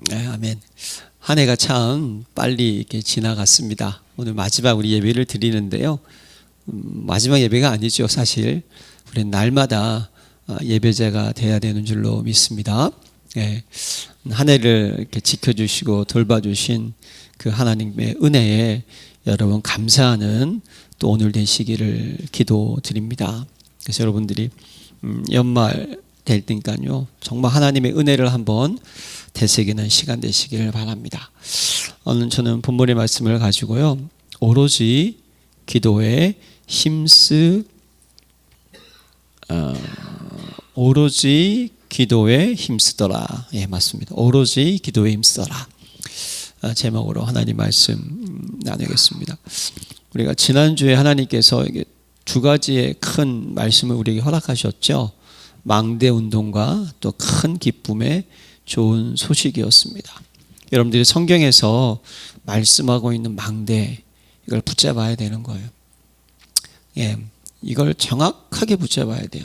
네, 아멘. 한 해가 참 빨리 이렇게 지나갔습니다. 오늘 마지막 우리 예배를 드리는데요. 마지막 예배가 아니죠, 사실. 우리는 날마다 예배자가 돼야 되는 줄로 믿습니다. 네, 한 해를 이렇게 지켜주시고 돌봐주신 그 하나님의 은혜에 여러분 감사하는 또 오늘 되시기를 기도드립니다. 그래서 여러분들이 연말 될 테니까요, 정말 하나님의 은혜를 한번 되새기는 시간 되시기를 바랍니다. 오늘 저는 본문의 말씀을 가지고요, 오로지 기도에 힘쓰더라. 예, 맞습니다. 오로지 기도에 힘쓰더라. 제목으로 하나님 말씀 나누겠습니다. 우리가 지난주에 하나님께서 두 가지의 큰 말씀을 우리에게 허락하셨죠. 망대 운동과 또 큰 기쁨의 좋은 소식이었습니다. 여러분들이 성경에서 말씀하고 있는 망대, 이걸 붙잡아야 되는 거예요. 예, 이걸 정확하게 붙잡아야 돼요.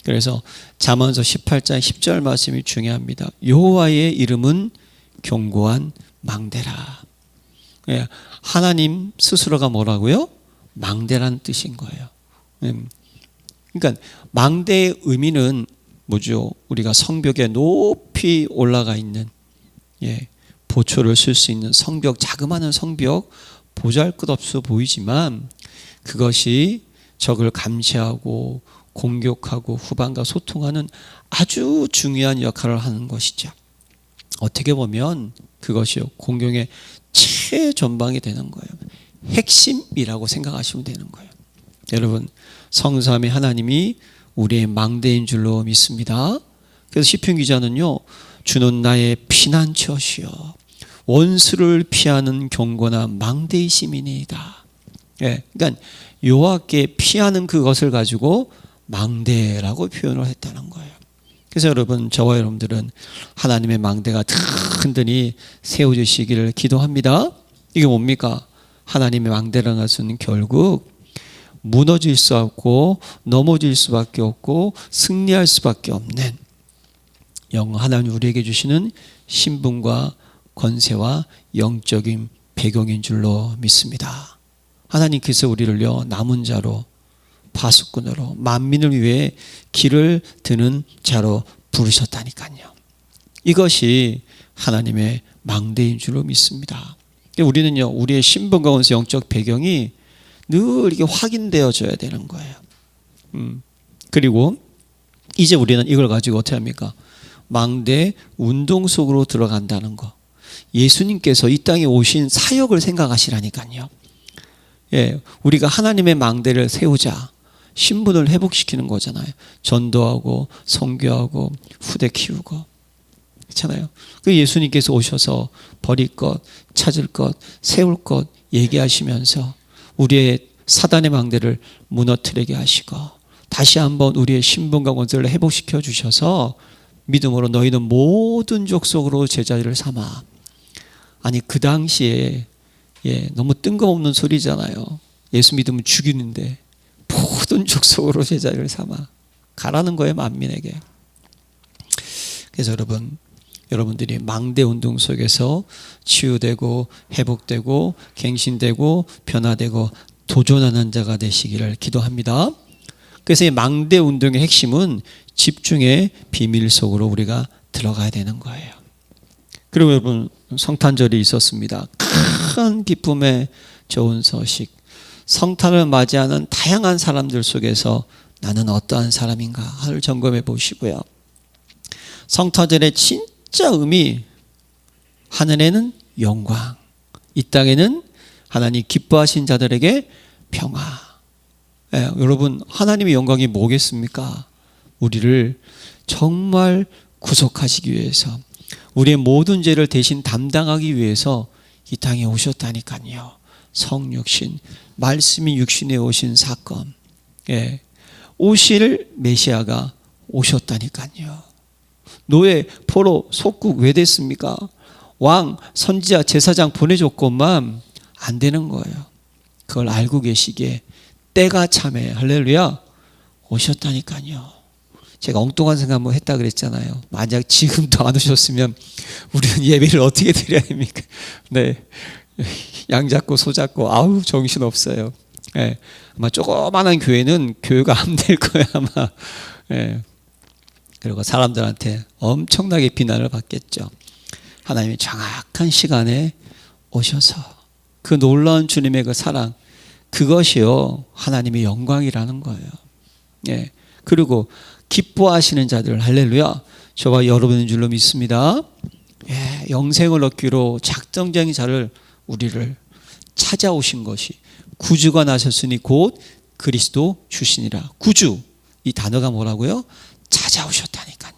그래서 잠언서 18장 10절 말씀이 중요합니다. 여호와의 이름은 견고한 망대라. 예, 하나님 스스로가 뭐라고요? 망대라는 뜻인 거예요. 그러니까 망대의 의미는 뭐죠? 우리가 성벽에 높이 올라가 있는, 예, 보초를 쓸 수 있는 성벽, 자그마한 성벽, 보잘것없어 보이지만 그것이 적을 감시하고 공격하고 후방과 소통하는 아주 중요한 역할을 하는 것이죠. 어떻게 보면 그것이 공경의 최전방이 되는 거예요. 핵심이라고 생각하시면 되는 거예요. 여러분, 성삼위 하나님이 우리의 망대인 줄로 믿습니다. 그래서 시편 기자는요, 주는 나의 피난처시여 원수를 피하는 견고한 망대이심이니이다. 예, 그러니까 여호와께 피하는 그것을 가지고 망대라고 표현을 했다는 거예요. 그래서 여러분, 저와 여러분들은 하나님의 망대가 든든히 세워주시기를 기도합니다. 이게 뭡니까? 하나님의 망대라는 것은 결국 무너질 수 없고 넘어질 수밖에 없고 승리할 수밖에 없는 하나님 우리에게 주시는 신분과 권세와 영적인 배경인 줄로 믿습니다. 하나님께서 우리를요, 남은 자로, 파수꾼으로, 만민을 위해 길을 드는 자로 부르셨다니까요. 이것이 하나님의 망대인 줄로 믿습니다. 우리는요, 우리의 신분과 권세, 영적 배경이 늘 이게 확인되어져야 되는 거예요. 그리고 이제 우리는 이걸 가지고 어떻게 합니까? 망대 운동 속으로 들어간다는 거. 예수님께서 이 땅에 오신 사역을 생각하시라니까요. 예, 우리가 하나님의 망대를 세우자, 신분을 회복시키는 거잖아요. 전도하고 선교하고 후대 키우고, 그렇잖아요. 그 예수님께서 오셔서 버릴 것, 찾을 것, 세울 것 얘기하시면서 우리의 사단의 망대를 무너뜨리게 하시고 다시 한번 우리의 신분과 권세를 회복시켜 주셔서 믿음으로 너희는 모든 족속으로 제자를 삼아. 아니, 그 당시에, 예, 너무 뜬금없는 소리잖아요. 예수 믿으면 죽이는데 모든 족속으로 제자를 삼아 가라는 거예요, 만민에게. 그래서 여러분들이 망대 운동 속에서 치유되고 회복되고 갱신되고 변화되고 도전하는 자가 되시기를 기도합니다. 그래서 이 망대 운동의 핵심은 집중의 비밀 속으로 우리가 들어가야 되는 거예요. 그리고 여러분, 성탄절이 있었습니다. 큰 기쁨의 좋은 소식. 성탄을 맞이하는 다양한 사람들 속에서 나는 어떠한 사람인가를 점검해 보시고요. 성탄절의 진짜 의미, 하늘에는 영광, 이 땅에는 하나님 기뻐하신 자들에게 평화. 예, 여러분, 하나님의 영광이 뭐겠습니까? 우리를 정말 구속하시기 위해서, 우리의 모든 죄를 대신 담당하기 위해서 이 땅에 오셨다니까요. 성육신, 말씀이 육신에 오신 사건, 예, 오실 메시아가 오셨다니까요. 노예, 포로, 속국 왜 됐습니까? 왕, 선지자, 제사장 보내줬건만 안 되는 거예요. 그걸 알고 계시기에 때가 참에 할렐루야 오셨다니까요. 제가 엉뚱한 생각 한번 했다 그랬잖아요. 만약 지금도 안 오셨으면 우리는 예배를 어떻게 드려야 됩니까? 네, 양 잡고 소 잡고 아우 정신 없어요. 예, 아마 조그만한 교회는 교회가 안 될 거예요 아마. 예, 그리고 사람들한테 엄청나게 비난을 받겠죠. 하나님이 정확한 시간에 오셔서 그 놀라운 주님의 그 사랑, 그것이요 하나님의 영광이라는 거예요. 예, 그리고 기뻐하시는 자들, 할렐루야, 저와 여러분인 줄로 믿습니다. 예, 영생을 얻기로 작정적인 자를 우리를 찾아오신 것이 구주가 나셨으니 곧 그리스도 주시니라. 구주, 이 단어가 뭐라고요? 찾아오셨다니까요.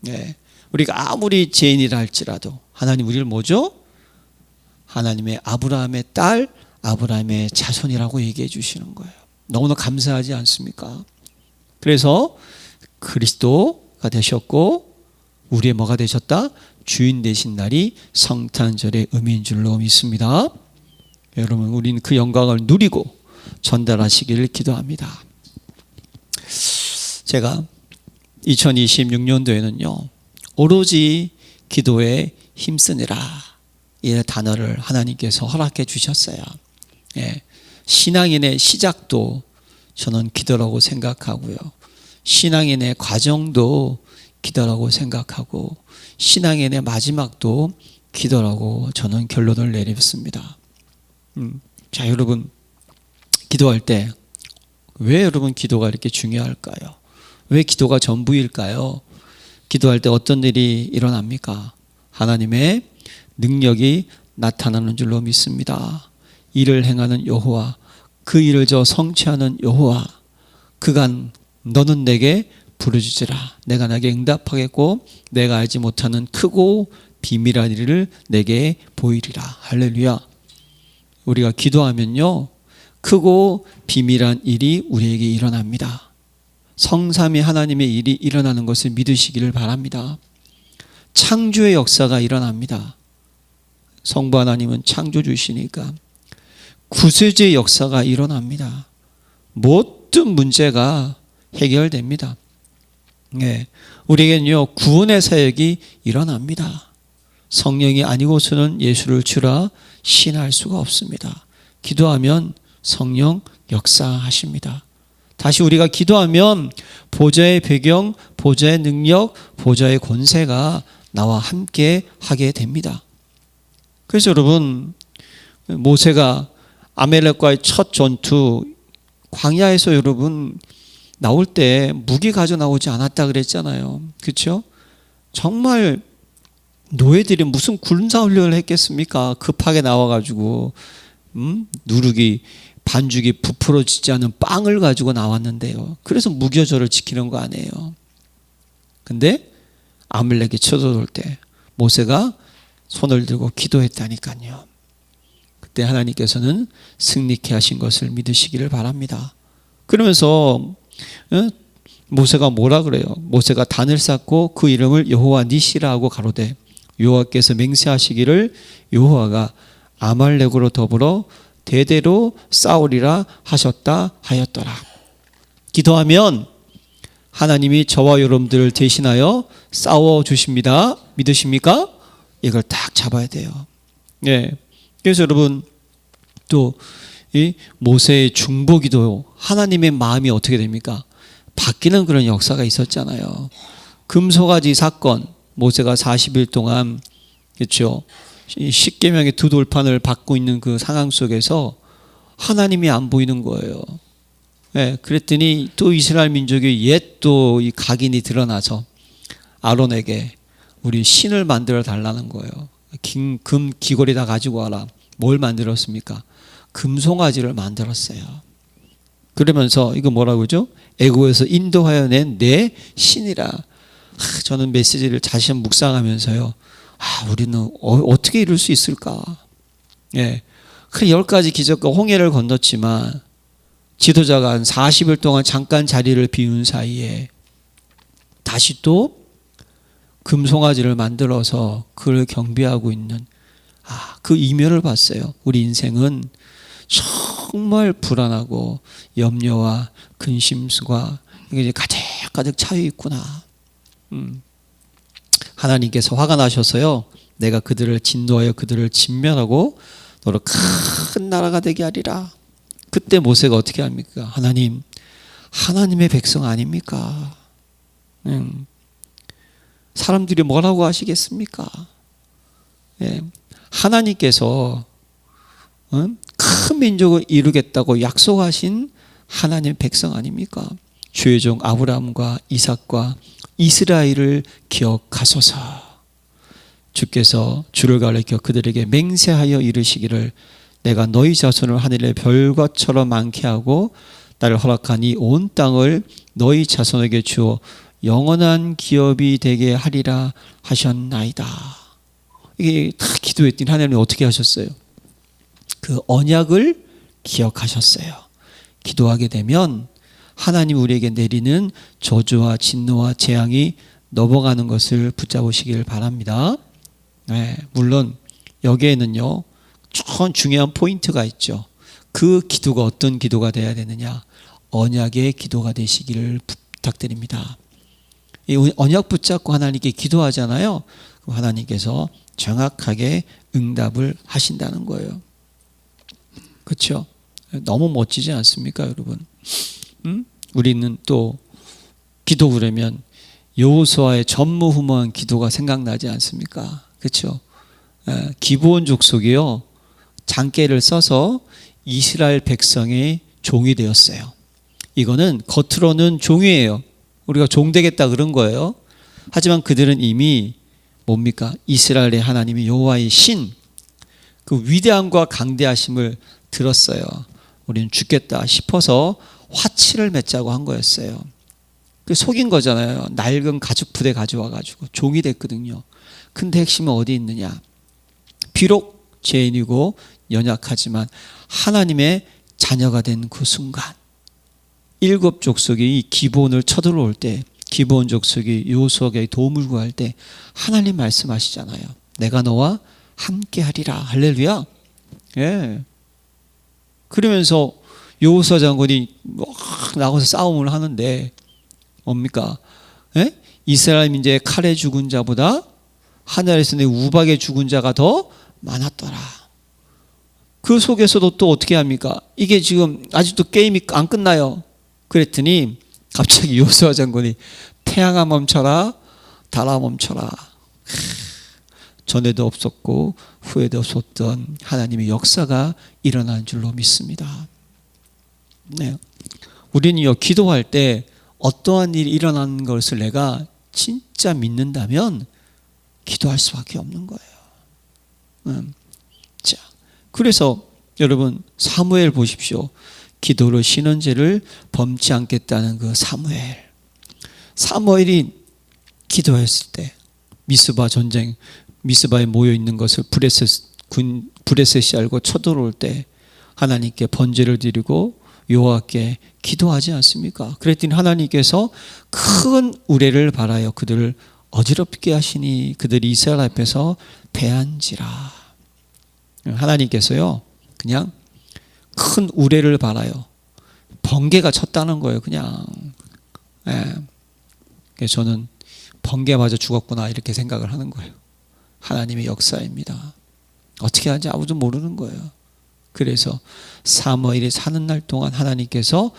예, 우리가 아무리 죄인이라 할지라도 하나님 우리를 뭐죠? 하나님의 아브라함의 딸, 아브라함의 자손이라고 얘기해 주시는 거예요. 너무나 감사하지 않습니까? 그래서 그리스도가 되셨고 우리의 뭐가 되셨다? 주인 되신 날이 성탄절의 의미인 줄로 믿습니다. 여러분, 우리는 그 영광을 누리고 전달하시기를 기도합니다. 제가 2026년도에는요 오로지 기도에 힘쓰느라 이 단어를 하나님께서 허락해 주셨어요. 예, 신앙인의 시작도 저는 기도라고 생각하고요, 신앙인의 과정도 기도라고 생각하고 신앙인의 마지막도 기도라고 저는 결론을 내렸습니다. 자, 여러분, 기도할 때 왜 여러분 기도가 이렇게 중요할까요? 왜 기도가 전부일까요? 기도할 때 어떤 일이 일어납니까? 하나님의 능력이 나타나는 줄로 믿습니다. 일을 행하는 여호와, 그 일을 저 성취하는 여호와, 그간 너는 내게 부르짖으라. 내가 내게 응답하겠고 내가 알지 못하는 크고 비밀한 일을 내게 보이리라. 할렐루야. 우리가 기도하면요 크고 비밀한 일이 우리에게 일어납니다. 성삼위 하나님의 일이 일어나는 것을 믿으시기를 바랍니다. 창조의 역사가 일어납니다. 성부 하나님은 창조주시니까 구세주의 역사가 일어납니다. 모든 문제가 해결됩니다. 네, 우리에게는요 구원의 사역이 일어납니다. 성령이 아니고서는 예수를 주라 신할 수가 없습니다. 기도하면 성령 역사하십니다. 다시 우리가 기도하면 보좌의 배경, 보좌의 능력, 보좌의 권세가 나와 함께 하게 됩니다. 그래서 여러분, 모세가 아말렉과의 첫 전투 광야에서 여러분 나올 때 무기 가져 나오지 않았다 그랬잖아요. 그렇죠? 정말 노예들이 무슨 군사훈련을 했겠습니까? 급하게 나와가지고 누룩이 반죽이 부풀어지지 않은 빵을 가지고 나왔는데요. 그래서 무교절을 지키는 거 아니에요. 근데 아말렉이 쳐들어올 때 모세가 손을 들고 기도했다니까요. 그때 하나님께서는 승리케 하신 것을 믿으시기를 바랍니다. 그러면서 모세가 뭐라 그래요? 모세가 단을 쌓고 그 이름을 여호와 니시라 하고 가로되 여호와께서 맹세하시기를 여호와가 아말렉으로 더불어 대대로 싸우리라 하셨다 하였더라. 기도하면 하나님이 저와 여러분들을 대신하여 싸워 주십니다. 믿으십니까? 이걸 딱 잡아야 돼요. 네. 그래서 여러분, 또 이 모세의 중보기도 하나님의 마음이 어떻게 됩니까? 바뀌는 그런 역사가 있었잖아요. 금송아지 사건, 모세가 40일 동안, 그렇죠, 십계명의 두 돌판을 받고 있는 그 상황 속에서 하나님이 안 보이는 거예요. 네, 그랬더니 또 이스라엘 민족의 옛 또 이 각인이 드러나서 아론에게 우리 신을 만들어 달라는 거예요. 금 귀걸이 다 가지고 와라. 뭘 만들었습니까? 금송아지를 만들었어요. 그러면서 이거 뭐라고 그러죠? 애고에서 인도하여 낸 내 신이라. 저는 메시지를 다시 한번 묵상하면서요, 우리는 어떻게 이룰 수 있을까? 예, 그 10가지 기적과 홍해를 건넜지만 지도자가 한 40일 동안 잠깐 자리를 비운 사이에 다시 또 금송아지를 만들어서 그를 경배하고 있는 그 이면을 봤어요. 우리 인생은 정말 불안하고 염려와 근심과 이게 가득한 가득 차여 있구나. 하나님께서 화가 나셔서요, 내가 그들을 진노하여 그들을 진멸하고 너를 큰 나라가 되게 하리라. 그때 모세가 어떻게 합니까? 하나님, 하나님의 백성 아닙니까? 사람들이 뭐라고 하시겠습니까? 예, 하나님께서 큰 민족을 이루겠다고 약속하신 하나님의 백성 아닙니까? 주의 종 아브라함과 이삭과 이스라엘을 기억하소서. 주께서 주를 가리켜 그들에게 맹세하여 이르시기를 내가 너희 자손을 하늘의 별것처럼 많게 하고 나를 허락한 이 온 땅을 너희 자손에게 주어 영원한 기업이 되게 하리라 하셨나이다. 이게 다 기도했더니 하나님이 어떻게 하셨어요? 그 언약을 기억하셨어요. 기도하게 되면 하나님 우리에게 내리는 저주와 진노와 재앙이 넘어가는 것을 붙잡으시길 바랍니다. 네, 물론 여기에는요 중요한 포인트가 있죠. 그 기도가 어떤 기도가 돼야 되느냐? 언약의 기도가 되시기를 부탁드립니다. 이 언약 붙잡고 하나님께 기도하잖아요. 그럼 하나님께서 정확하게 응답을 하신다는 거예요. 그렇죠? 너무 멋지지 않습니까, 여러분? 우리는 또 기도 그러면 여호수아의 전무후무한 기도가 생각나지 않습니까? 그렇죠? 기브온 족속이요 장깨를 써서 이스라엘 백성의 종이 되었어요. 이거는 겉으로는 종이에요. 우리가 종 되겠다 그런 거예요. 하지만 그들은 이미 뭡니까? 이스라엘의 하나님이 여호와의 신, 그 위대함과 강대하심을 들었어요. 우리는 죽겠다 싶어서 화치를 맺자고 한 거였어요. 그 속인 거잖아요. 낡은 가죽 부대 가져와가지고 종이 됐거든요. 근데 핵심은 어디 있느냐? 비록 죄인이고 연약하지만 하나님의 자녀가 된 그 순간, 일곱 족속이 이 기브온을 쳐들어올 때, 기브온 족속이 여호수아에게 도움을 구할 때 하나님 말씀하시잖아요. 내가 너와 함께하리라. 할렐루야. 예. 그러면서 여호수아 장군이 나가서 싸움을 하는데 뭡니까? 예? 이스라엘 민족의 칼에 죽은 자보다 하늘에서 내 우박에 죽은 자가 더 많았더라. 그 속에서도 또 어떻게 합니까? 이게 지금 아직도 게임이 안 끝나요. 그랬더니 갑자기 여호수아 장군이 태양아 멈춰라, 달아 멈춰라. 전에도 없었고 후에도 없었던 하나님의 역사가 일어난 줄로 믿습니다. 네. 우리는요 기도할 때 어떠한 일이 일어나는 것을 내가 진짜 믿는다면 기도할 수밖에 없는 거예요. 자, 그래서 여러분 사무엘 보십시오. 기도로 신원제를 범치 않겠다는 그 사무엘이 기도했을 때 미스바 전쟁, 미스바에 모여 있는 것을 브레셋이 알고 쳐들어올 때 하나님께 번제를 드리고 여호와께 기도하지 않습니까? 그랬더니 하나님께서 큰 우레를 바라여 그들을 어지럽게 하시니 그들이 이스라엘 앞에서 패한지라. 하나님께서요 그냥 큰 우레를 바라요. 번개가 쳤다는 거예요. 그냥. 예. 그래서 저는 번개 맞아 죽었구나 이렇게 생각을 하는 거예요. 하나님의 역사입니다. 어떻게 하는지 아무도 모르는 거예요. 그래서 사무엘이 사는 날 동안 하나님께서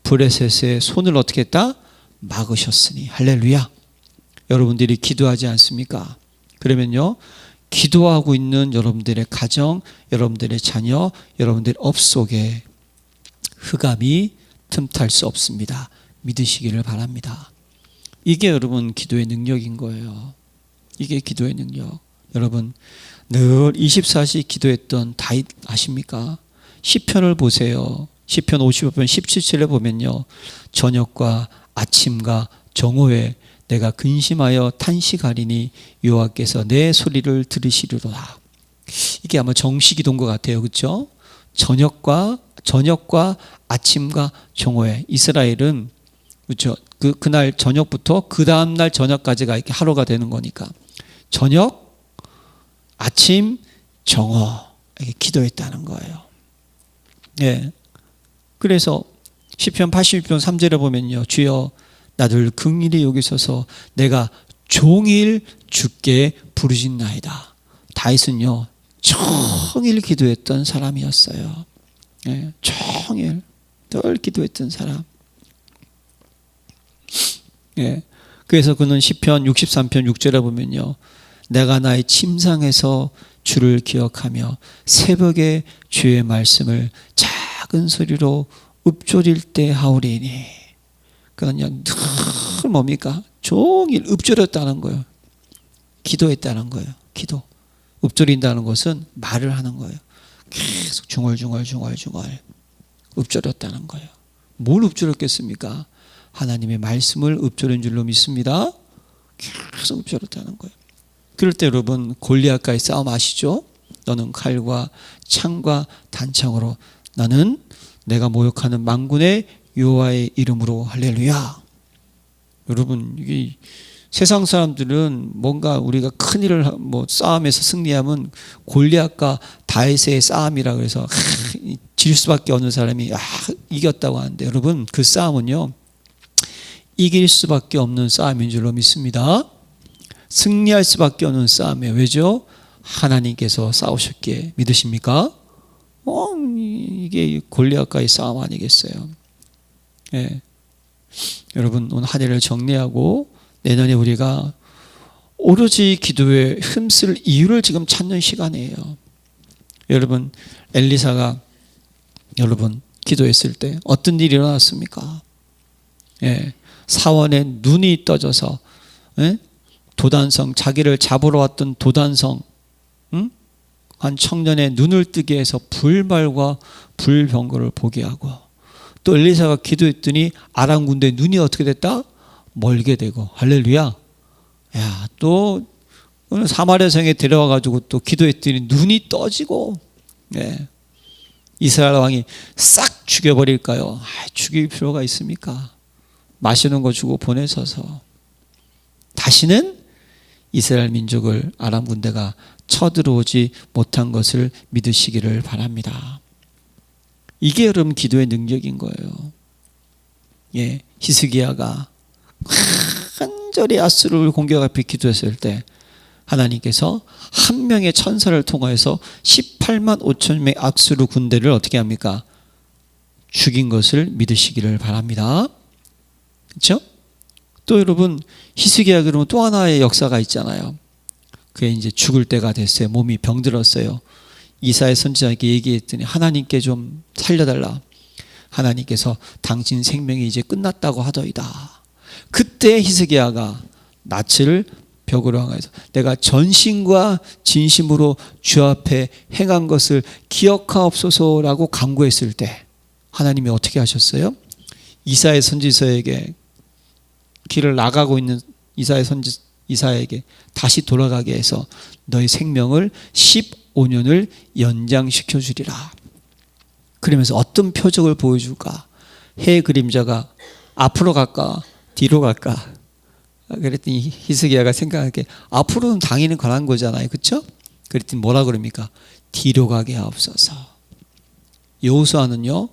브레셋의 손을 어떻게 했다? 막으셨으니. 할렐루야. 여러분들이 기도하지 않습니까? 그러면요 기도하고 있는 여러분들의 가정, 여러분들의 자녀, 여러분들의 업 속에 흑암이 틈탈 수 없습니다. 믿으시기를 바랍니다. 이게 여러분 기도의 능력인 거예요. 이게 기도의 능력. 여러분 늘 24시 기도했던 다윗 아십니까? 시편을 보세요. 시편 55편 17절에 보면요 저녁과 아침과 정오에 내가 근심하여 탄식하리니 여호와께서 내 소리를 들으시리로다. 이게 아마 정식이던 것 같아요. 그렇죠? 저녁과 아침과 정오에 이스라엘은 그렇죠? 그날 저녁부터 그 다음 날 저녁까지가 이렇게 하루가 되는 거니까 저녁, 아침, 정오 이렇게 기도했다는 거예요. 예. 그래서 시편 86편 3절에 보면요 주여 나를 긍휼히 여기소서. 내가 종일 주께 부르짖나이다. 다윗은요 종일 기도했던 사람이었어요. 예, 종일 늘 기도했던 사람. 예, 그래서 그는 시편 63편 6절에 보면요, 내가 나의 침상에서 주를 기억하며 새벽에 주의 말씀을 작은 소리로 읊조릴 때 하오리니. 그냥 늘 뭡니까? 종일 읊조렸다는 거예요. 기도했다는 거예요. 기도. 읊조린다는 것은 말을 하는 거예요. 계속 중얼중얼 읊조렸다는 거예요. 뭘 읊조렸겠습니까? 하나님의 말씀을 읊조린 줄로 믿습니다. 계속 읊조렸다는 거예요. 그럴 때 여러분, 골리앗과의 싸움 아시죠? 너는 칼과 창과 단창으로, 나는 내가 모욕하는 만군의 여호와의 이름으로. 할렐루야. 여러분, 이게 세상 사람들은 뭔가 우리가 큰 일을 싸움에서 승리하면 골리앗과 다윗의 싸움이라 그래서 질 수밖에 없는 사람이 이겼다고 하는데, 여러분 그 싸움은요 이길 수밖에 없는 싸움인 줄로 믿습니다. 승리할 수밖에 없는 싸움이에요. 왜죠? 하나님께서 싸우셨기에. 믿으십니까? 이게 골리앗과의 싸움 아니겠어요? 예. 여러분, 오늘 한 해를 정리하고 내년에 우리가 오로지 기도에 힘쓸 이유를 지금 찾는 시간이에요. 여러분, 엘리사가 여러분 기도했을 때 어떤 일이 일어났습니까? 예. 사원의 눈이 떠져서, 예? 도단성, 자기를 잡으러 왔던 도단성, 한 청년의 눈을 뜨게 해서 불말과 불병거를 보게 하고, 또 엘리사가 기도했더니 아람 군대의 눈이 어떻게 됐다? 멀게 되고. 할렐루야. 야, 또 사마리아 성에 데려와 가지고 또 기도했더니 눈이 떠지고. 예. 이스라엘 왕이 싹 죽여버릴까요? 죽일 필요가 있습니까? 마시는 거 주고 보내셔서 다시는 이스라엘 민족을 아람 군대가 쳐들어오지 못한 것을 믿으시기를 바랍니다. 이게 여러분 기도의 능력인 거예요. 예, 히스기야가 간절히 아수르를 공격 앞에 기도했을 때 하나님께서 한 명의 천사를 통하여서 18만 5천 명의 아수르 군대를 어떻게 합니까? 죽인 것을 믿으시기를 바랍니다. 그렇죠? 또 여러분, 히스기야 그러면 또 하나의 역사가 있잖아요. 그게 이제 죽을 때가 됐어요. 몸이 병들었어요. 이사야 선지자에게 얘기했더니 하나님께 좀 살려달라. 하나님께서 당신 생명이 이제 끝났다고 하더이다. 그때 히스기야가 낯을 벽으로 향해서 내가 전심과 진심으로 주 앞에 행한 것을 기억하옵소서라고 간구했을 때 하나님이 어떻게 하셨어요? 이사야 선지자에게 길을 나가고 있는 이사야에게 다시 돌아가게 해서 너의 생명을 15년을 연장시켜 주리라. 그러면서 어떤 표적을 보여줄까? 해 그림자가 앞으로 갈까 뒤로 갈까? 그랬더니 히스기야가 생각하기에 앞으로는 당연히 관한 거잖아요. 그렇죠? 그랬더니 뭐라 그럽니까? 뒤로 가게 하옵소서. 여호수아는요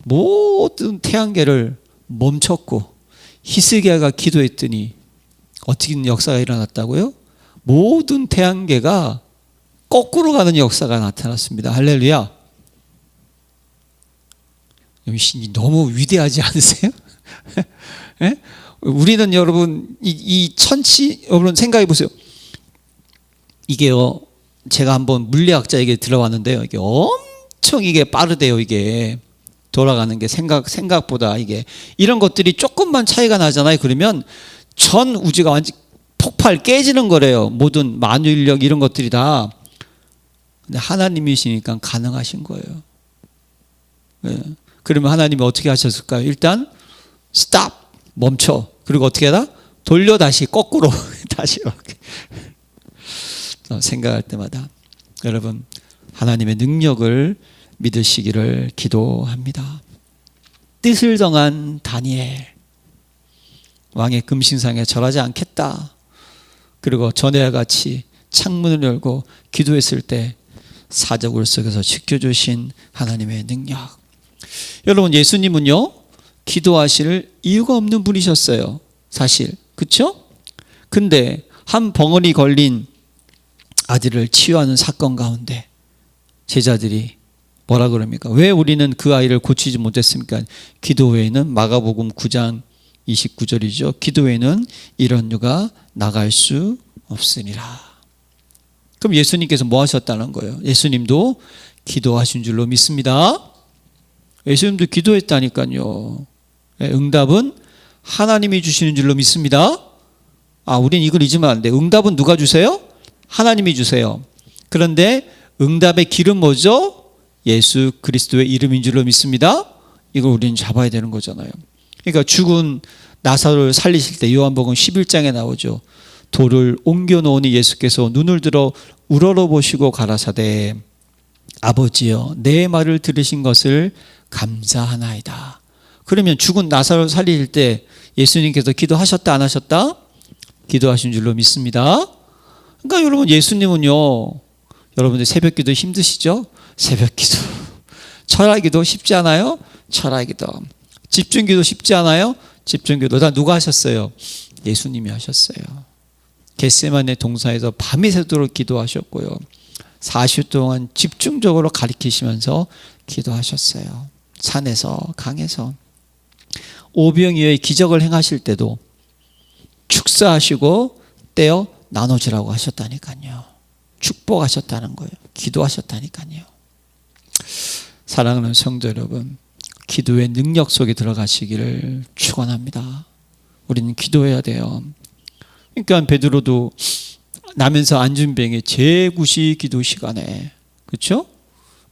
모든 태양계를 멈췄고 히스기야가 기도했더니 어떻게 역사가 일어났다고요? 모든 태양계가 거꾸로 가는 역사가 나타났습니다. 할렐루야. 너무 위대하지 않으세요? 네? 우리는 여러분 이 천치 여러분 생각해 보세요. 이게요 제가 한번 물리학자에게 들어왔는데요. 이게 엄청 이게 빠르대요. 이게 돌아가는 게 생각보다 이게 이런 것들이 조금만 차이가 나잖아요. 그러면 전 우주가 완전 폭발 깨지는 거래요. 모든 만유인력 이런 것들이 다. 근데 하나님이시니까 가능하신 거예요. 네. 그러면 하나님이 어떻게 하셨을까요? 일단 스탑 멈춰. 그리고 어떻게 하다? 돌려 다시 거꾸로 다시 이렇게 생각할 때마다 여러분 하나님의 능력을 믿으시기를 기도합니다. 뜻을 정한 다니엘 왕의 금신상에 절하지 않겠다. 그리고 전에와 같이 창문을 열고 기도했을 때 사자굴 속에서 지켜주신 하나님의 능력. 여러분 예수님은요 기도하실 이유가 없는 분이셨어요. 사실. 그렇죠? 근데 한 벙어리 걸린 아들을 치유하는 사건 가운데 제자들이 뭐라 그럽니까? 왜 우리는 그 아이를 고치지 못했습니까? 기도 외에는 마가복음 9장 29절이죠. 기도 외에는 이런 유가 나갈 수 없으니라. 그럼 예수님께서 뭐 하셨다는 거예요? 예수님도 기도하신 줄로 믿습니다. 예수님도 기도했다니까요. 응답은 하나님이 주시는 줄로 믿습니다. 우린 이걸 잊으면 안 돼. 응답은 누가 주세요? 하나님이 주세요. 그런데 응답의 길은 뭐죠? 예수 그리스도의 이름인 줄로 믿습니다. 이걸 우리는 잡아야 되는 거잖아요. 그러니까 죽은 나사로를 살리실 때 요한복음 11장에 나오죠. 돌을 옮겨 놓으니 예수께서 눈을 들어 우러러보시고 가라사대 아버지여 내 말을 들으신 것을 감사하나이다. 그러면 죽은 나사로를 살리실 때 예수님께서 기도하셨다 안 하셨다? 기도하신 줄로 믿습니다. 그러니까 여러분 예수님은요, 여러분들 새벽기도 힘드시죠? 새벽기도, 철학기도 쉽지 않아요? 철학기도, 집중기도 쉽지 않아요? 집중기도. 다 누가 하셨어요? 예수님이 하셨어요. 겟세마네 동산에서 밤이 새도록 기도하셨고요. 40일 동안 집중적으로 가리키시면서 기도하셨어요. 산에서, 강에서. 오병이어의 기적을 행하실 때도 축사하시고 떼어 나눠주라고 하셨다니까요. 축복하셨다는 거예요. 기도하셨다니까요. 사랑하는 성도 여러분, 기도의 능력 속에 들어가시기를 축원합니다. 우리는 기도해야 돼요. 그러니까 베드로도 나면서 안준병의 제9시 기도 시간에, 그렇죠?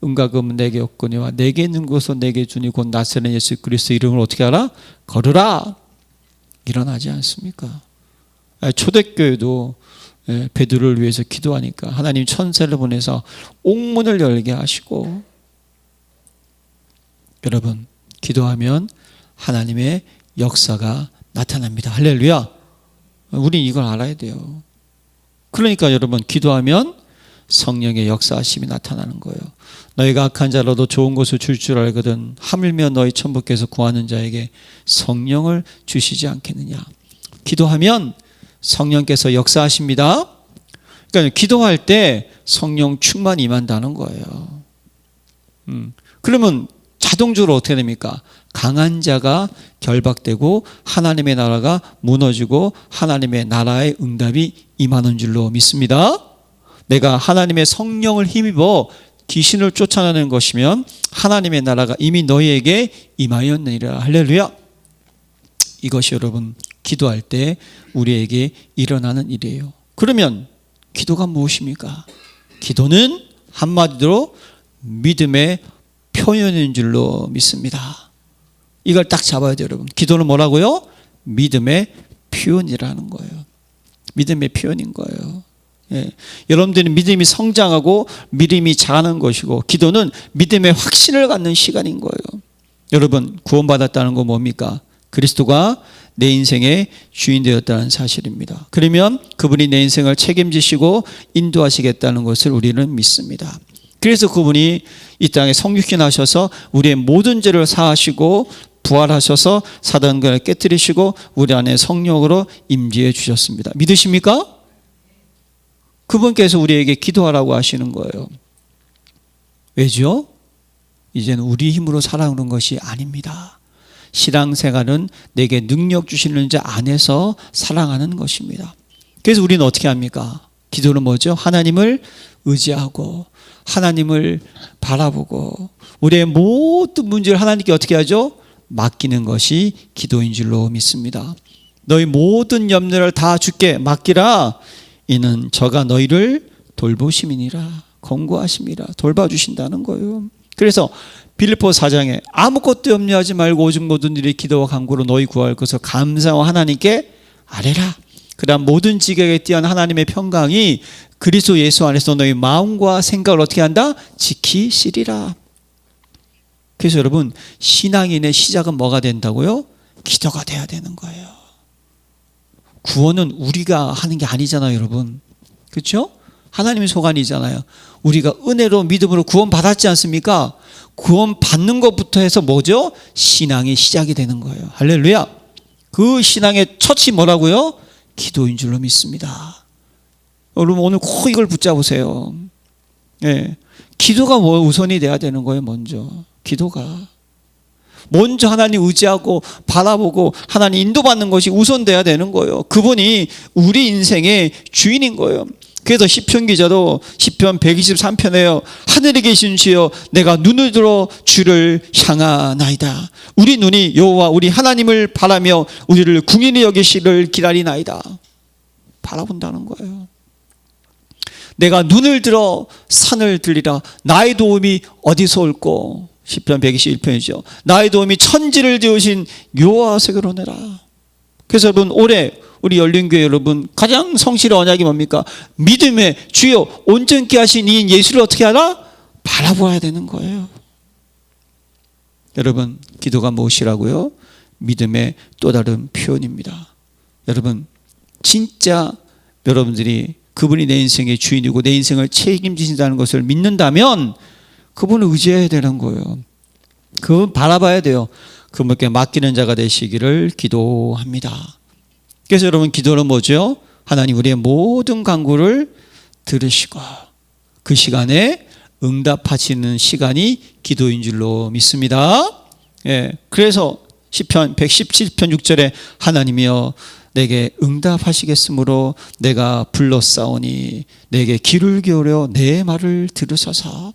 은과 금은 내게 없거니와 내게 있는 것은 내게 주니 곧 나사렛 예수 그리스도 이름을 어떻게 하라? 걸으라. 일어나지 않습니까? 초대교회도 베드로를 위해서 기도하니까 하나님 천사를 보내서 옥문을 열게 하시고, 여러분 기도하면 하나님의 역사가 나타납니다. 할렐루야. 우린 이걸 알아야 돼요. 그러니까 여러분 기도하면 성령의 역사하심이 나타나는 거예요. 너희가 악한 자라도 좋은 것을 줄 줄 알거든 하물며 너희 천부께서 구하는 자에게 성령을 주시지 않겠느냐. 기도하면 성령께서 역사하십니다. 그러니까 기도할 때 성령 충만이 임한다는 거예요. 그러면 자동적으로 어떻게 됩니까? 강한 자가 결박되고 하나님의 나라가 무너지고 하나님의 나라의 응답이 임하는 줄로 믿습니다. 내가 하나님의 성령을 힘입어 귀신을 쫓아내는 것이면 하나님의 나라가 이미 너희에게 임하였느니라. 할렐루야. 이것이 여러분 기도할 때 우리에게 일어나는 일이에요. 그러면 기도가 무엇입니까? 기도는 한마디로 믿음의 표현인 줄로 믿습니다. 이걸 딱 잡아야 돼요, 여러분. 기도는 뭐라고요? 믿음의 표현이라는 거예요. 믿음의 표현인 거예요. 예. 여러분들은 믿음이 성장하고 믿음이 자라는 것이고, 기도는 믿음의 확신을 갖는 시간인 거예요. 여러분 구원받았다는 건 뭡니까? 그리스도가 내 인생의 주인 되었다는 사실입니다. 그러면 그분이 내 인생을 책임지시고 인도하시겠다는 것을 우리는 믿습니다. 그래서 그분이 이 땅에 성육신 하셔서 우리의 모든 죄를 사하시고 부활하셔서 사단을 깨뜨리시고 우리 안에 성령으로 임재해 주셨습니다. 믿으십니까? 그분께서 우리에게 기도하라고 하시는 거예요. 왜죠? 이제는 우리 힘으로 살아오는 것이 아닙니다. 신앙생활은 내게 능력 주시는 자 안에서 살아가는 것입니다. 그래서 우리는 어떻게 합니까? 기도는 뭐죠? 하나님을 의지하고 하나님을 바라보고 우리의 모든 문제를 하나님께 어떻게 하죠? 맡기는 것이 기도인 줄로 믿습니다. 너희 모든 염려를 다 주께 맡기라. 이는 저가 너희를 돌보심이니라. 권고하심이라. 돌봐주신다는 거예요. 그래서 빌립보 4장에 아무것도 염려하지 말고 오직 모든 일에 기도와 간구로 너희 구할 것을 감사와 하나님께 아뢰라. 그다음 모든 지각에 뛰어난 하나님의 평강이 그리스도 예수 안에서 너희 마음과 생각을 어떻게 한다? 지키시리라. 그래서 여러분 신앙인의 시작은 뭐가 된다고요? 기도가 돼야 되는 거예요. 구원은 우리가 하는 게 아니잖아요, 여러분. 그렇죠? 하나님의 소관이잖아요. 우리가 은혜로 믿음으로 구원받았지 않습니까? 구원받는 것부터 해서 뭐죠? 신앙의 시작이 되는 거예요. 할렐루야. 그 신앙의 첫이 뭐라고요? 기도인 줄로 믿습니다. 여러분 오늘 꼭 이걸 붙잡으세요. 예. 기도가 뭐 우선이 돼야 되는 거예요. 먼저 기도가 먼저 하나님 의지하고 바라보고 하나님 인도받는 것이 우선돼야 되는 거예요. 그분이 우리 인생의 주인인 거예요. 그래서 시편 기자도 시편 123편에요. 하늘에 계신 주여 내가 눈을 들어 주를 향하나이다. 우리 눈이 여호와 우리 하나님을 바라며 우리를 궁인히 여기시를 기다리나이다. 바라본다는 거예요. 내가 눈을 들어 산을 들리라. 나의 도움이 어디서 올꼬? 시편 121편이죠. 나의 도움이 천지를 지으신 여호와께로 오느라. 그래서 여러분 올해 우리 열린교회 여러분 가장 성실의 언약이 뭡니까? 믿음의 주여 온전케 하신 이 예수를 어떻게 하라? 바라보아야 되는 거예요. 여러분 기도가 무엇이라고요? 믿음의 또 다른 표현입니다. 여러분 진짜 여러분들이 그분이 내 인생의 주인이고 내 인생을 책임지신다는 것을 믿는다면 그분을 의지해야 되는 거예요. 그분 바라봐야 돼요. 그분께 맡기는 자가 되시기를 기도합니다. 그래서 여러분 기도는 뭐죠? 하나님 우리의 모든 간구를 들으시고 그 시간에 응답하시는 시간이 기도인 줄로 믿습니다. 예, 그래서 시편 117편 6절에 하나님이여 내게 응답하시겠으므로 내가 불렀사오니 내게 귀를 기울여 내 말을 들으소서.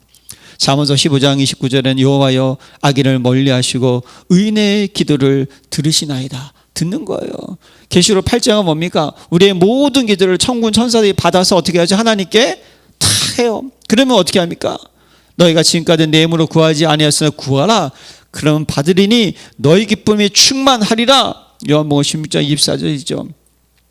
잠언서 15장 29절에는 여호와여 악인을 멀리하시고 의인의 기도를 들으시나이다. 듣는 거예요. 계시록 8장은 뭡니까? 우리의 모든 기도를 천군 천사들이 받아서 어떻게 하죠? 하나님께 다 해요. 그러면 어떻게 합니까? 너희가 지금까지 내 이름으로 구하지 아니하였으나 구하라. 그러면 받으리니 너희 기쁨이 충만하리라. 요한복음 16장 24절이죠.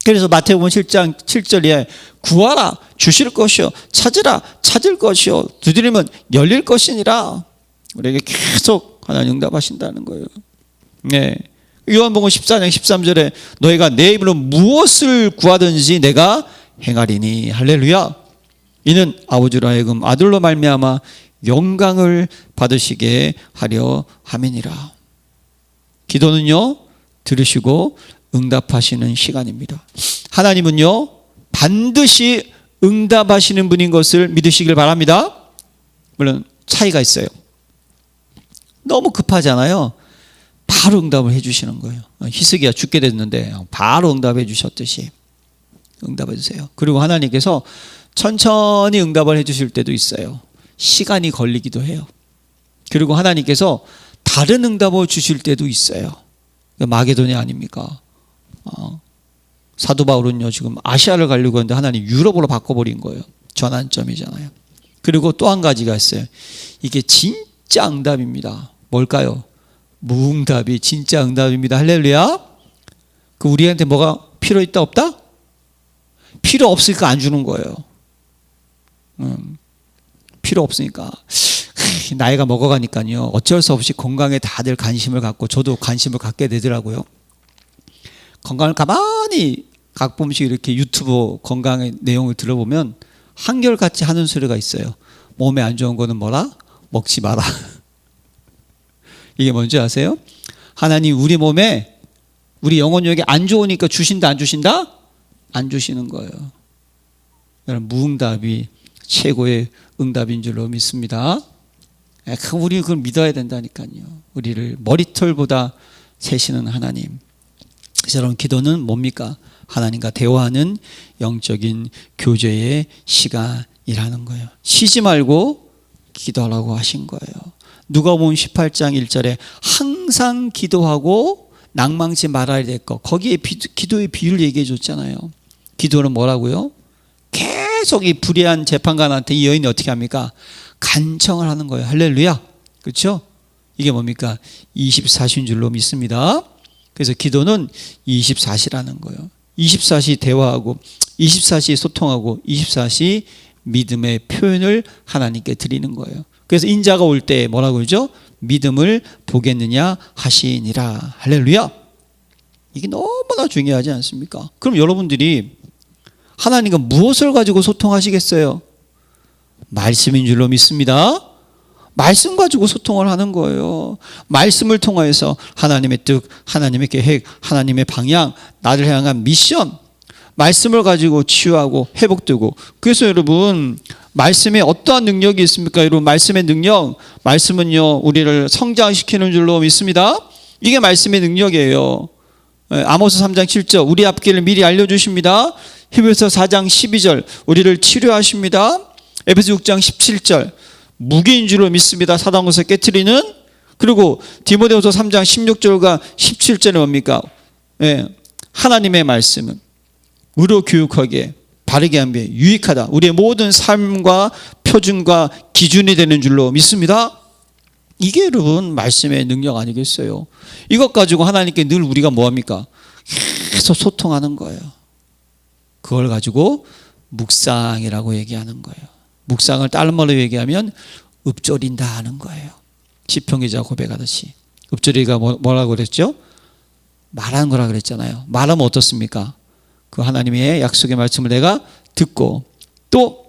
그래서 마태복음 7장 7절에 구하라 주실 것이요 찾으라 찾을 것이요 두드리면 열릴 것이니라. 우리에게 계속 하나님 응답하신다는 거예요. 네. 요한복음 14장 13절에 너희가 내 이름으로 무엇을 구하든지 내가 행하리니. 할렐루야. 이는 아버지로 하여금 아들로 말미암아 영광을 받으시게 하려 함이니라. 기도는요 들으시고 응답하시는 시간입니다. 하나님은요 반드시 응답하시는 분인 것을 믿으시길 바랍니다. 물론 차이가 있어요. 너무 급하잖아요. 바로 응답을 해주시는 거예요. 히스기야 죽게 됐는데 바로 응답해 주셨듯이 응답해 주세요. 그리고 하나님께서 천천히 응답을 해주실 때도 있어요. 시간이 걸리기도 해요. 그리고 하나님께서 다른 응답을 주실 때도 있어요. 마게도냐 아닙니까? 사도 바울은요 지금 아시아를 가려고 했는데 하나님 유럽으로 바꿔버린 거예요. 전환점이잖아요. 그리고 또 한 가지가 있어요. 이게 진짜 응답입니다. 뭘까요? 무응답이 진짜 응답입니다. 할렐루야. 그 우리한테 뭐가 필요 있다 없다? 필요 없으니까 안 주는 거예요. 필요 없으니까. 나이가 먹어가니까요 어쩔 수 없이 건강에 다들 관심을 갖고 저도 관심을 갖게 되더라고요. 건강을 가만히 가끔씩 이렇게 유튜브 건강의 내용을 들어보면 한결같이 하는 소리가 있어요. 몸에 안 좋은 거는 뭐라? 먹지 마라. 이게 뭔지 아세요? 하나님 우리 몸에 우리 영혼력이 안 좋으니까 주신다 안 주신다? 안 주시는 거예요. 여러분 무응답이 최고의 응답인 줄로 믿습니다. 우리 그걸 믿어야 된다니까요. 우리를 머리털보다 세시는 하나님. 그래서 여러분 기도는 뭡니까? 하나님과 대화하는 영적인 교제의 시간이라는 거예요. 쉬지 말고 기도하라고 하신 거예요. 누가복음 18장 1절에 항상 기도하고 낭망치 말아야 될 것. 거기에 기도의 비유를 얘기해 줬잖아요. 기도는 뭐라고요? 계속 이 불의한 재판관한테 이 여인이 어떻게 합니까? 간청을 하는 거예요. 할렐루야. 그렇죠? 이게 뭡니까? 24시인 줄로 믿습니다. 그래서 기도는 24시라는 거예요. 24시 대화하고 24시 소통하고 24시 믿음의 표현을 하나님께 드리는 거예요. 그래서 인자가 올 때 뭐라고 그러죠? 믿음을 보겠느냐 하시니라. 할렐루야. 이게 너무나 중요하지 않습니까? 그럼 여러분들이 하나님과 무엇을 가지고 소통하시겠어요? 말씀인 줄로 믿습니다. 말씀 가지고 소통을 하는 거예요. 말씀을 통하여서 하나님의 뜻, 하나님의 계획, 하나님의 방향, 나를 향한 미션, 말씀을 가지고 치유하고 회복되고. 그래서 여러분, 말씀에 어떠한 능력이 있습니까? 여러분, 말씀의 능력, 말씀은요 우리를 성장시키는 줄로 믿습니다. 이게 말씀의 능력이에요. 아모스 3장 7절 우리 앞길을 미리 알려주십니다. 히브리서 4장 12절 우리를 치료하십니다. 에베소 6장 17절 무기인 줄로 믿습니다. 사단 권세 깨트리는. 그리고 디모데후서 3장 16절과 17절은 뭡니까? 하나님의 말씀은 의로 교육하기에 바르게 하기에 유익하다. 우리의 모든 삶과 표준과 기준이 되는 줄로 믿습니다. 이게 여러분 말씀의 능력 아니겠어요? 이것 가지고 하나님께 늘 우리가 뭐합니까? 계속 소통하는 거예요. 그걸 가지고 묵상이라고 얘기하는 거예요. 묵상을 다른 말로 얘기하면 읊조린다 하는 거예요. 시편 기자가 고백하듯이. 읊조리가 뭐라고 그랬죠? 말하는 거라 그랬잖아요. 말하면 어떻습니까? 그 하나님의 약속의 말씀을 내가 듣고 또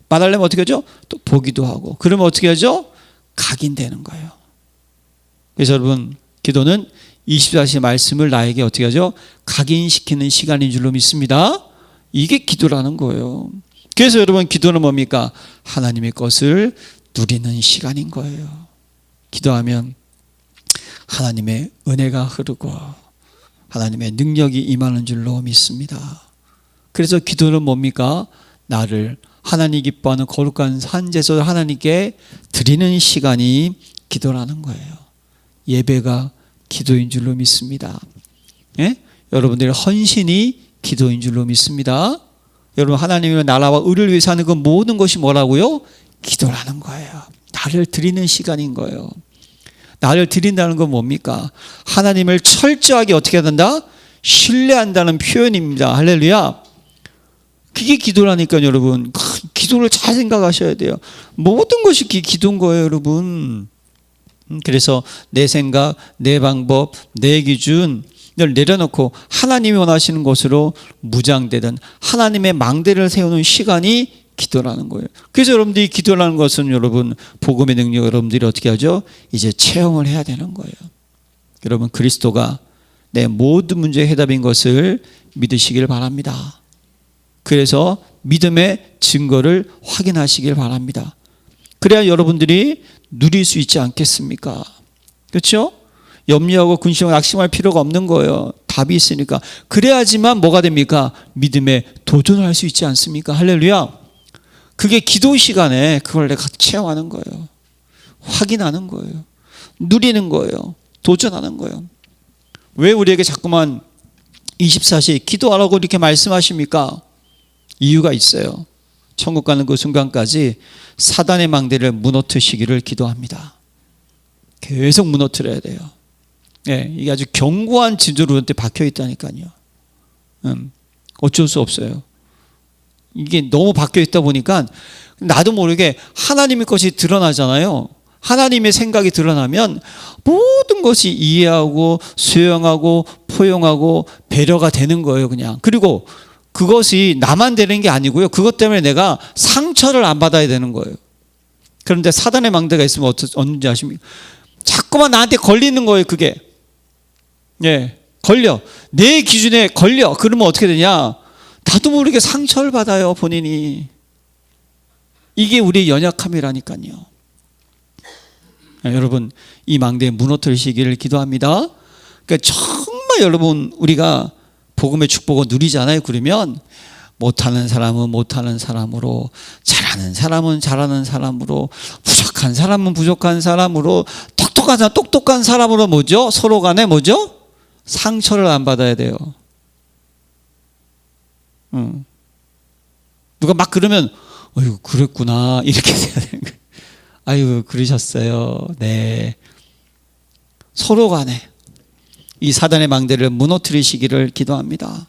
말하려면 어떻게 하죠? 또 보기도 하고. 그러면 어떻게 하죠? 각인되는 거예요. 그래서 여러분, 기도는 24시간 말씀을 나에게 어떻게 하죠? 각인시키는 시간인 줄로 믿습니다. 이게 기도라는 거예요. 그래서 여러분, 기도는 뭡니까? 하나님의 것을 누리는 시간인 거예요. 기도하면 하나님의 은혜가 흐르고 하나님의 능력이 임하는 줄로 믿습니다. 그래서 기도는 뭡니까? 나를 하나님 기뻐하는 거룩한 산제소를 하나님께 드리는 시간이 기도라는 거예요. 예배가 기도인 줄로 믿습니다. 여러분들의 헌신이 기도인 줄로 믿습니다. 여러분, 하나님의 나라와 의를 위해서 하는 그 모든 것이 뭐라고요? 기도라는 거예요. 나를 드리는 시간인 거예요. 나를 드린다는 건 뭡니까? 하나님을 철저하게 어떻게 한다? 신뢰한다는 표현입니다. 할렐루야. 그게 기도라니까요, 여러분. 기도를 잘 생각하셔야 돼요. 모든 것이 기도인 거예요, 여러분. 그래서 내 생각, 내 방법, 내 기준을 내려놓고 하나님이 원하시는 것으로 무장되든 하나님의 망대를 세우는 시간이 기도라는 거예요. 그래서 여러분들이 기도라는 것은 여러분 복음의 능력 여러분들이 어떻게 하죠? 이제 체험을 해야 되는 거예요. 여러분, 그리스도가 내 모든 문제의 해답인 것을 믿으시길 바랍니다. 그래서 믿음의 증거를 확인하시길 바랍니다. 그래야 여러분들이 누릴 수 있지 않겠습니까? 그렇죠? 염려하고 근심하고 낙심할 필요가 없는 거예요. 답이 있으니까. 그래야지만 뭐가 됩니까? 믿음에 도전할 수 있지 않습니까? 할렐루야. 그게 기도 시간에 그걸 내가 체험하는 거예요. 확인하는 거예요. 누리는 거예요. 도전하는 거예요. 왜 우리에게 자꾸만 24시 기도하라고 이렇게 말씀하십니까? 이유가 있어요. 천국 가는 그 순간까지 사단의 망대를 무너뜨리시기를 기도합니다. 계속 무너뜨려야 돼요. 이게 아주 견고한 진주로 우리한테 박혀 있다니까요. 어쩔 수 없어요. 이게 너무 박혀 있다 보니까 나도 모르게 하나님의 것이 드러나잖아요. 하나님의 생각이 드러나면 모든 것이 이해하고 수용하고 포용하고 배려가 되는 거예요, 그냥. 그리고 그것이 나만 되는 게 아니고요. 그것 때문에 내가 상처를 안 받아야 되는 거예요. 그런데 사단의 망대가 있으면 어떤지 아십니까? 자꾸만 나한테 걸리는 거예요, 그게. 걸려. 내 기준에 걸려. 그러면 어떻게 되냐? 나도 모르게 상처를 받아요, 본인이. 이게 우리의 연약함이라니까요. 여러분, 이 망대에 무너뜨리시기를 기도합니다. 그러니까 정말 여러분, 우리가 복음의 축복을 누리잖아요. 그러면 못하는 사람은 못하는 사람으로, 잘하는 사람은 잘하는 사람으로, 부족한 사람은 부족한 사람으로, 똑똑한 사람 똑똑한 사람으로 뭐죠? 서로 간에 뭐죠? 상처를 안 받아야 돼요. 누가 막 그러면 어휴, 그랬구나 이렇게 돼야 되는 거예요. 아유, 그러셨어요. 네. 서로 간에 이 사단의 망대를 무너뜨리시기를 기도합니다.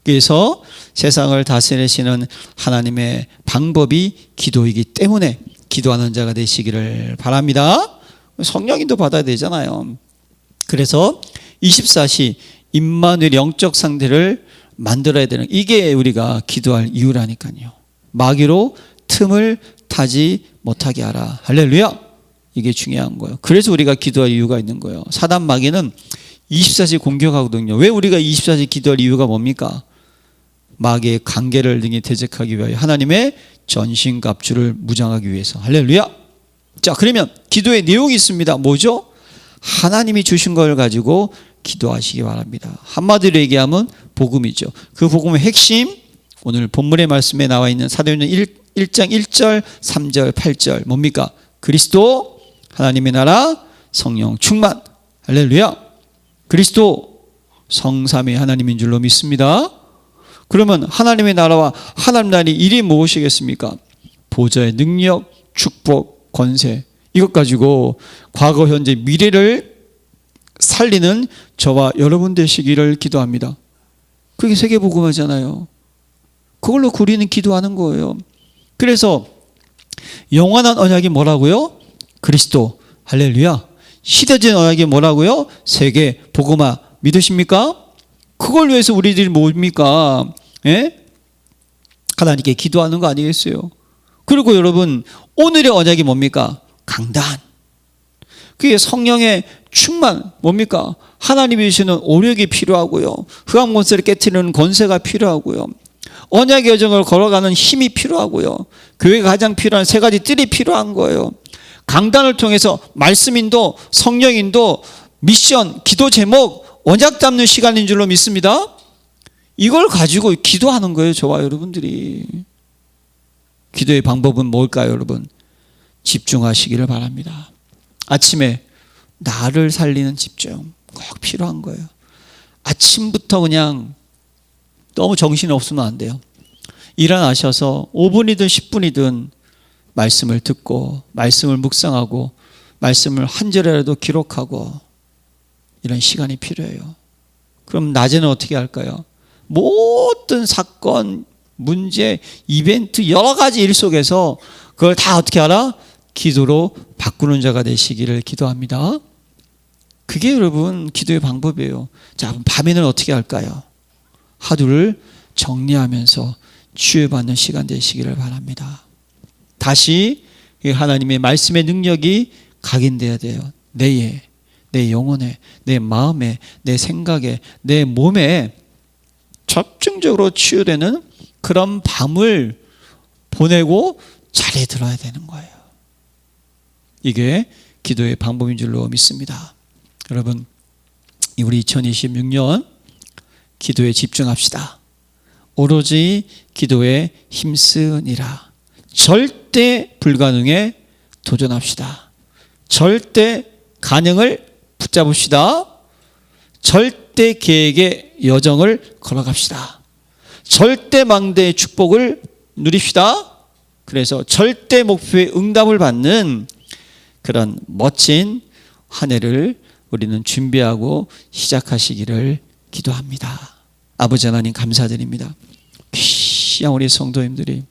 그래서 세상을 다스리시는 하나님의 방법이 기도이기 때문에 기도하는 자가 되시기를 바랍니다. 성령님도 받아야 되잖아요. 그래서 24시 임마누엘 영적 상태를 만들어야 되는, 이게 우리가 기도할 이유라니까요. 마귀로 틈을 타지 못하게 하라. 할렐루야. 이게 중요한 거예요. 그래서 우리가 기도할 이유가 있는 거예요. 사단 마귀는 24시 공격하거든요. 왜 우리가 24시 기도할 이유가 뭡니까? 마귀의 관계를 능히 대적하기 위하여, 하나님의 전신갑주를 무장하기 위해서. 할렐루야. 자, 그러면 기도의 내용이 있습니다. 뭐죠? 하나님이 주신 걸 가지고 기도하시기 바랍니다. 한마디로 얘기하면 복음이죠. 그 복음의 핵심, 오늘 본문의 말씀에 나와 있는 사도행전 1장 1절, 3절, 8절 뭡니까? 그리스도, 하나님의 나라, 성령 충만. 할렐루야. 그리스도 성삼위 하나님인 줄로 믿습니다. 그러면 하나님의 나라와 하나님 나라의 일이 무엇이겠습니까? 보좌의 능력, 축복, 권세, 이것 가지고 과거, 현재, 미래를 살리는 저와 여러분 되시기를 기도합니다. 그게 세계복음화잖아요. 그걸로 우리는 기도하는 거예요. 그래서 영원한 언약이 뭐라고요? 그리스도. 할렐루야. 시대적인 언약이 뭐라고요? 세계 복음화. 믿으십니까? 그걸 위해서 우리들이 뭡니까? 예? 하나님께 기도하는 거 아니겠어요? 그리고 여러분, 오늘의 언약이 뭡니까? 강단. 그게 성령의 충만. 뭡니까? 하나님이 주시는 오력이 필요하고요. 흑암 권세를 깨트리는 권세가 필요하고요. 언약의 여정을 걸어가는 힘이 필요하고요. 교회가 가장 필요한 세 가지 뜰이 필요한 거예요. 강단을 통해서 말씀인도, 성령인도, 미션, 기도 제목, 언약 잡는 시간인 줄로 믿습니다. 이걸 가지고 기도하는 거예요. 저와 여러분들이. 기도의 방법은 뭘까요, 여러분? 집중하시기를 바랍니다. 아침에 나를 살리는 집중 꼭 필요한 거예요. 아침부터 그냥 너무 정신이 없으면 안 돼요. 일어나셔서 5분이든 10분이든 말씀을 듣고, 말씀을 묵상하고, 말씀을 한 절이라도 기록하고, 이런 시간이 필요해요. 그럼 낮에는 어떻게 할까요? 모든 사건, 문제, 이벤트, 여러 가지 일 속에서 그걸 다 어떻게 하라? 기도로 바꾸는 자가 되시기를 기도합니다. 그게 여러분 기도의 방법이에요. 자, 밤에는 어떻게 할까요? 하루를 정리하면서 치유받는 시간 되시기를 바랍니다. 다시 하나님의 말씀의 능력이 각인돼야 돼요. 내 영혼에, 내 마음에, 내 생각에, 내 몸에 집중적으로 치유되는 그런 밤을 보내고 자리에 들어야 되는 거예요. 이게 기도의 방법인 줄로 믿습니다. 여러분, 우리 2026년 기도에 집중합시다. 오로지 기도에 힘쓰니라. 절대 불가능에 도전합시다. 절대 가능을 붙잡읍시다. 절대 계획의 여정을 걸어갑시다. 절대 망대의 축복을 누립시다. 그래서 절대 목표의 응답을 받는 그런 멋진 한 해를 우리는 준비하고 시작하시기를 기도합니다. 아버지 하나님 감사드립니다. 귀한 우리 성도님들이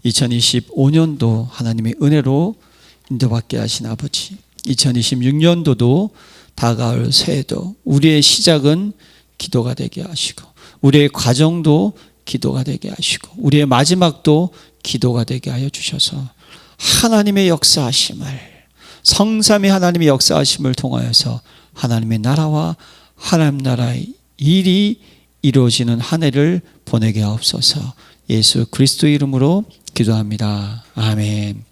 2025년도 하나님의 은혜로 인도받게 하신 아버지, 2026년도도 다가올 새해도 우리의 시작은 기도가 되게 하시고, 우리의 과정도 기도가 되게 하시고, 우리의 마지막도 기도가 되게 하여 주셔서 하나님의 역사하심을, 성삼위 하나님의 역사하심을 통하여서 하나님의 나라와 하나님 나라의 일이 이루어지는 한 해를 보내게 하옵소서. 예수 그리스도의 이름으로 기도합니다. 아멘.